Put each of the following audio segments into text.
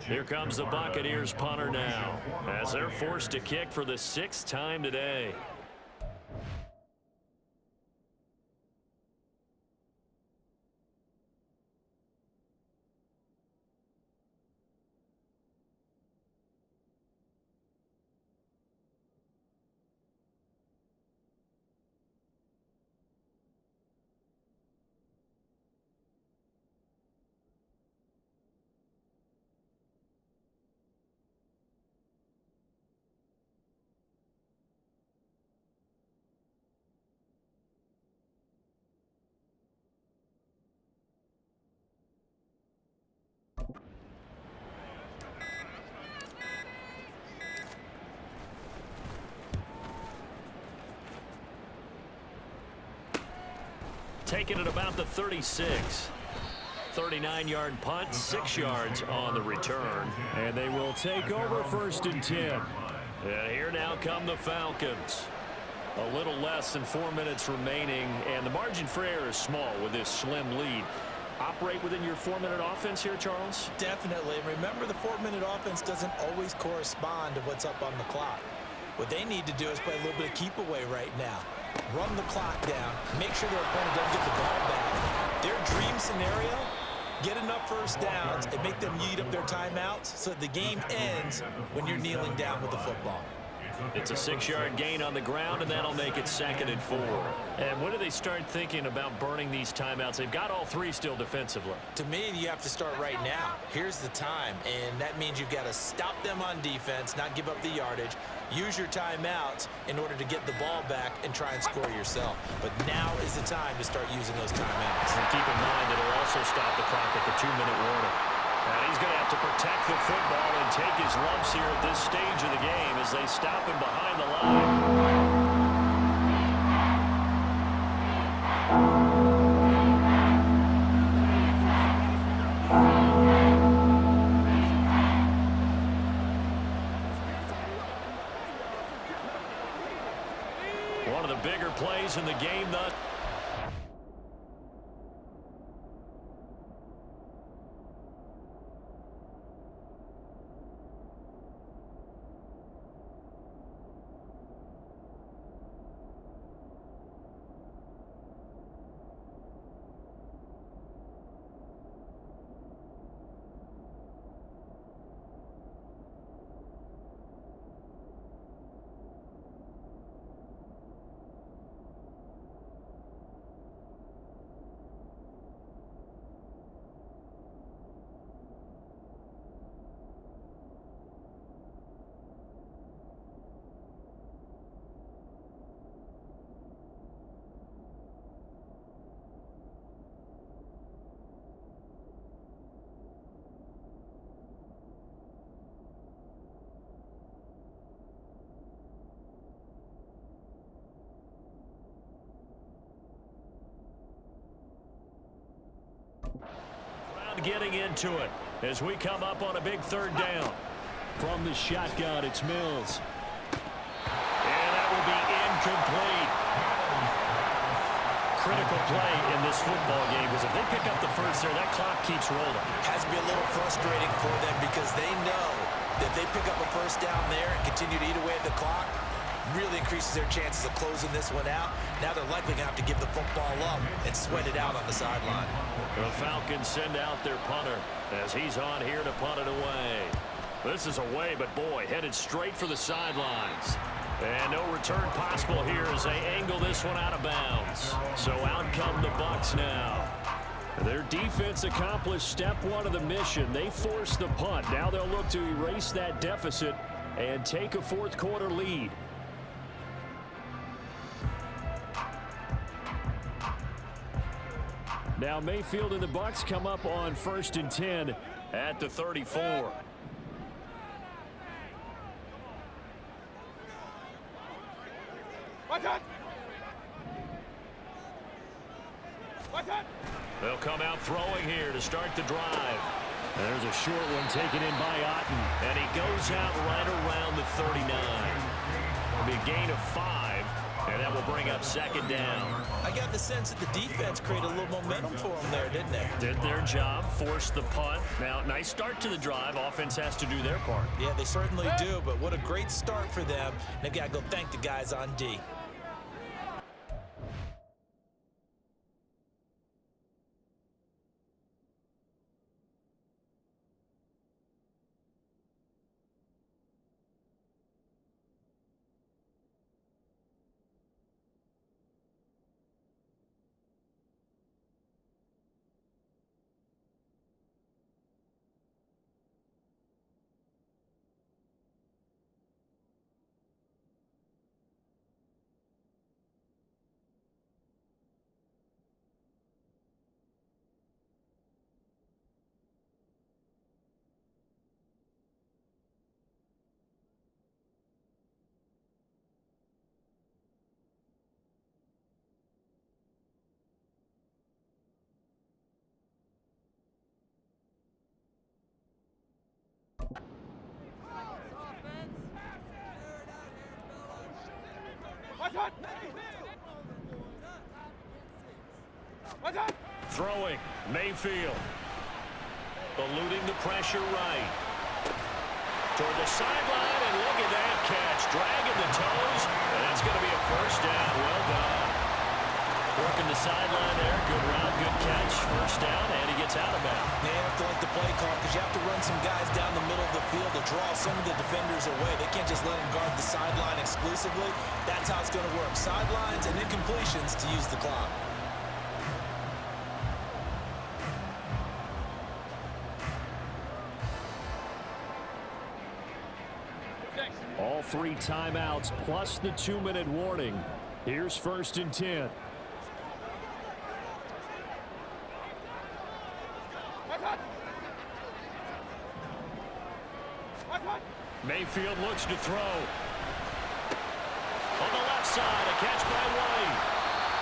Here comes the Buccaneers punter now, as they're forced to kick for the 6th time today. Taking it about the 36. 39-yard punt, 6 yards on the return. And they will take over 1st and 10. And here now come the Falcons. A little less than 4 minutes remaining, and the margin for error is small with this slim lead. Operate within your 4-minute offense here, Charles? Definitely. Remember, the 4-minute offense doesn't always correspond to what's up on the clock. What they need to do is play a little bit of keep away right now. Run the clock down. Make sure their opponent doesn't get the ball back. Their dream scenario, get enough first downs and make them eat up their timeouts so that the game ends when you're kneeling down with the football. It's a 6-yard gain on the ground, and that'll make it 2nd and 4. And when do they start thinking about burning these timeouts? They've got all 3 still defensively. To me, you have to start right now. Here's the time, and that means you've got to stop them on defense, not give up the yardage, use your timeouts in order to get the ball back and try and score yourself. But now is the time to start using those timeouts. And keep in mind that it'll also stop the clock at the 2-minute warning. And he's going to have to protect the football and take his lumps here at this stage of the game as they stop him behind the line. One of the bigger plays in the game, thus. Getting into it as we come up on a big 3rd down. From the shotgun, it's Mills. And that will be incomplete. Critical play in this football game, because if they pick up the first there, that clock keeps rolling. Has to be a little frustrating for them because they know that if they pick up a first down there and continue to eat away at the clock, really increases their chances of closing this one out. Now they're likely going to have to give the football up and sweat it out on the sideline. The Falcons send out their punter as he's on here to punt it away. This is away, but boy, headed straight for the sidelines. And no return possible here as they angle this one out of bounds. So out come the Bucs now. Their defense accomplished step 1 of the mission. They forced the punt. Now they'll look to erase that deficit and take a 4th quarter lead. Now Mayfield and the Bucs come up on 1st and 10 at the 34. They'll come out throwing here to start the drive. There's a short one taken in by Otten, and he goes out right around the 39. It'll be a gain of 5, And that will bring up second down. I got the sense that the defense created a little momentum for them there, didn't they? Did their job, forced the punt. Now, nice start to the drive. Offense has to do their part. Yeah, they certainly do, but what a great start for them. They've got to go thank the guys on D. Throwing, Mayfield. Eluding the pressure right. Toward the sideline, and look at that catch. Dragging the toes, and that's going to be a first down. Well done. Working the sideline there. Good route, good catch. First down, and he gets out of bounds. They have to like the play call because you have to run some guys down the middle of the field to draw some of the defenders away. They can't just let them guard the sideline exclusively. That's how it's going to work. Sidelines and incompletions to use the clock. All 3 timeouts plus the 2-minute warning. Here's 1st and 10. Mayfield looks to throw. On the left side, a catch by White.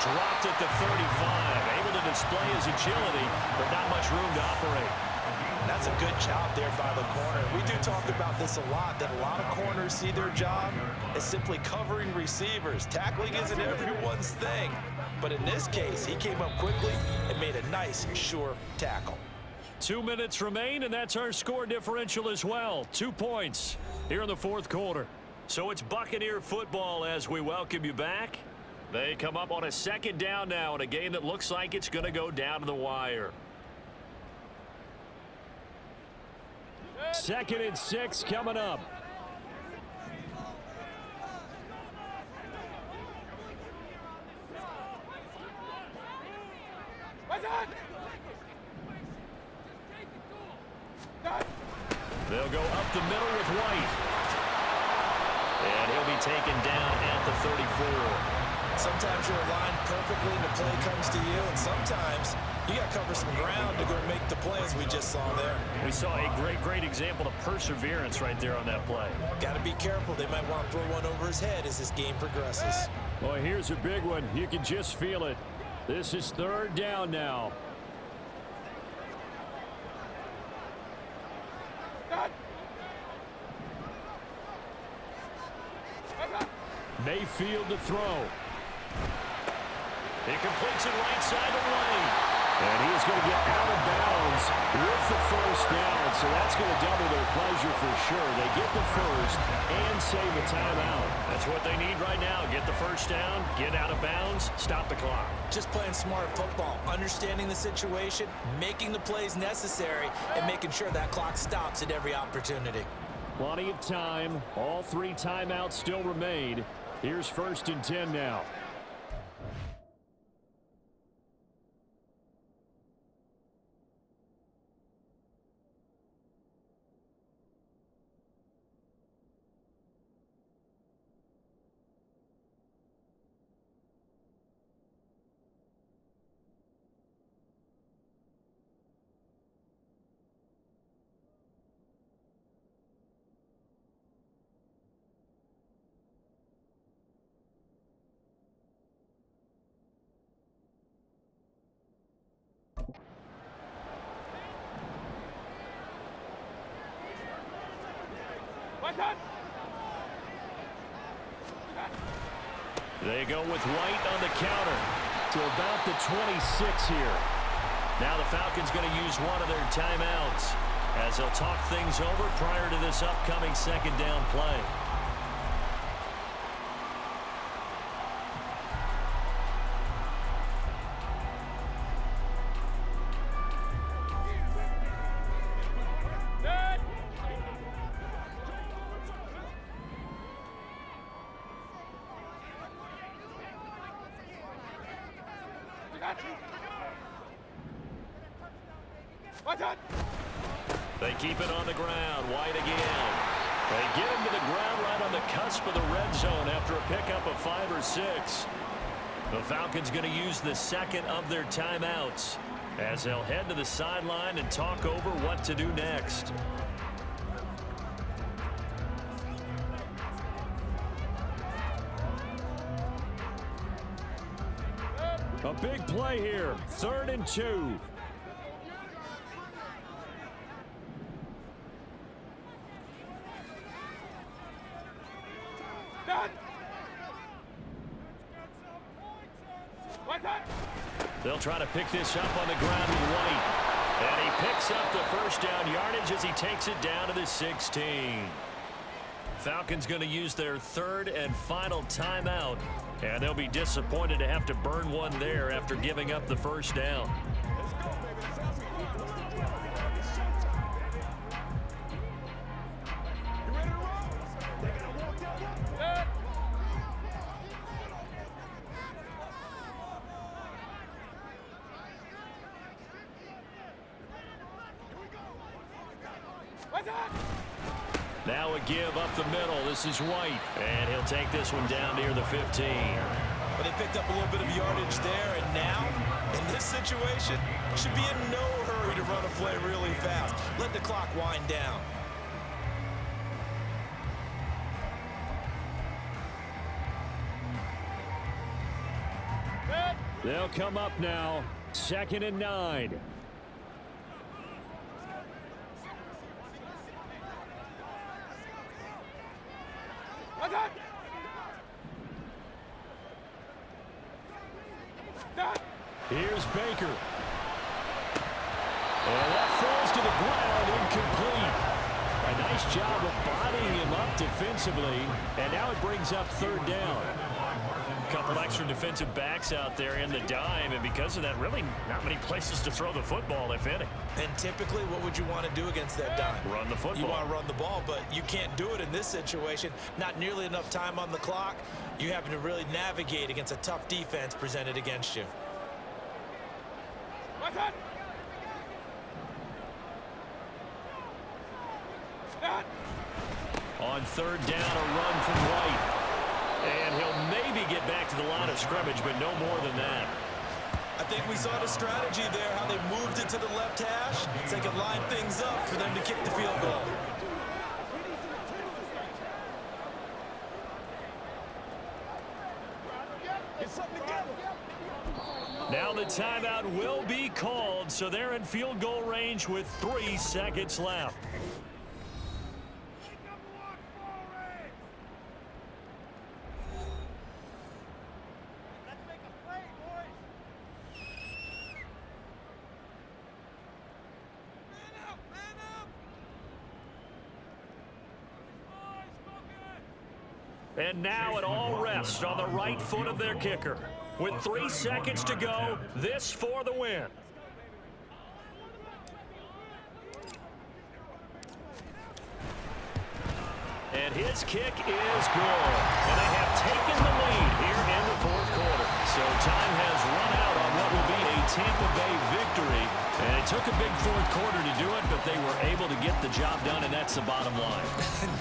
Dropped at the 35. Able to display his agility, but not much room to operate. That's a good job there by the corner. We do talk about this a lot, that a lot of corners see their job as simply covering receivers. Tackling isn't everyone's thing. But in this case, he came up quickly and made a nice, sure tackle. 2 minutes remain, and that's our score differential as well. 2 points here in the 4th quarter. So it's Buccaneer football as we welcome you back. They come up on a second down now in a game that looks like it's going to go down to the wire. 2nd and 6 coming up. They'll go up the middle with White. And he'll be taken down at the 34. Sometimes you're aligned perfectly and the play comes to you, and sometimes you got to cover some ground to go make the play, as we just saw there. We saw a great example of perseverance right there on that play. Got to be careful. They might want to throw one over his head as this game progresses. Well, here's a big one. You can just feel it. This is 3rd down now. Mayfield to throw. He completes it right side to White. And he's going to get out of bounds with the first down. So that's going to double their pleasure for sure. They get the first and save a timeout. That's what they need right now. Get the first down, get out of bounds, stop the clock. Just playing smart football, understanding the situation, making the plays necessary, and making sure that clock stops at every opportunity. Plenty of time. All 3 timeouts still remain. Here's 1st and 10 now. They go with White on the counter to about the 26 here. Now the Falcons going to use one of their timeouts as they'll talk things over prior to this upcoming second down play. They keep it on the ground. White again. They get him to the ground right on the cusp of the red zone after a pickup of 5 or 6. The Falcons going to use the second of their timeouts as they'll head to the sideline and talk over what to do next. A big play here. 3rd and 2. They'll try to pick this up on the ground with White. And he picks up the first down yardage as he takes it down to the 16. Falcons going to use their 3rd and final timeout. And they'll be disappointed to have to burn one there after giving up the first down. Now a give up the middle. This is White. And he'll take this one down near the 15. Well, they picked up a little bit of yardage there, and now, in this situation, should be in no hurry to run a play really fast. Let the clock wind down. They'll come up now. 2nd and 9. Here's Baker. And that falls to the ground, incomplete. A nice job of bodying him up defensively. And now it brings up 3rd down. A couple extra defensive backs out there in the dime, and because of that, really not many places to throw the football, if any. And typically, what would you want to do against that dime? Run the football. You want to run the ball, but you can't do it in this situation. Not nearly enough time on the clock. You having to really navigate against a tough defense presented against you. On 3rd down, a run from White. And he'll maybe get back to the line of scrimmage, but no more than that. I think we saw the strategy there, how they moved it to the left hash so they could line things up for them to kick the field goal. Now the timeout will be called, so they're in field goal range with 3 seconds left. And now it all rests on the right foot of their kicker. With 3 seconds to go, this for the win. And his kick is good. And they have taken the lead here in the 4th quarter. So time has run out on what will be a Tampa Bay victory. And it took a big 4th quarter to do it, but they were able to get the job done, and that's the bottom line.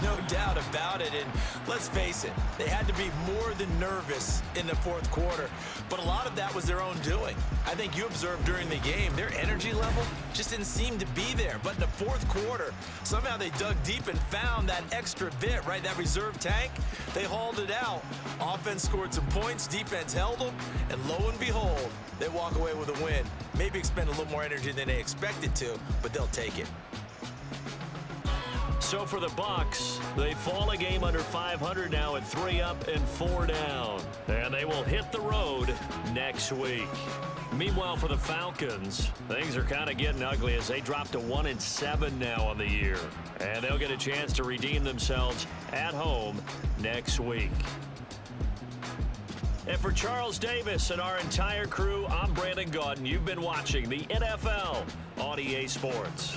No doubt about it. And let's face it, they had to be more than nervous in the 4th quarter. But a lot of that was their own doing. I think you observed during the game, their energy level just didn't seem to be there. But in the 4th quarter, somehow they dug deep and found that extra bit, right? That reserve tank. They hauled it out. Offense scored some points. Defense held them. And lo and behold, they walk away with a win. Maybe expend a little more energy than they expected to, but they'll take it. So for the Bucs, they fall a game under 500 now at 3 up and 4 down. And they will hit the road next week. Meanwhile, for the Falcons, things are kind of getting ugly as they drop to 1-7 now on the year. And they'll get a chance to redeem themselves at home next week. And for Charles Davis and our entire crew, I'm Brandon Gaudin. You've been watching the NFL on EA Sports.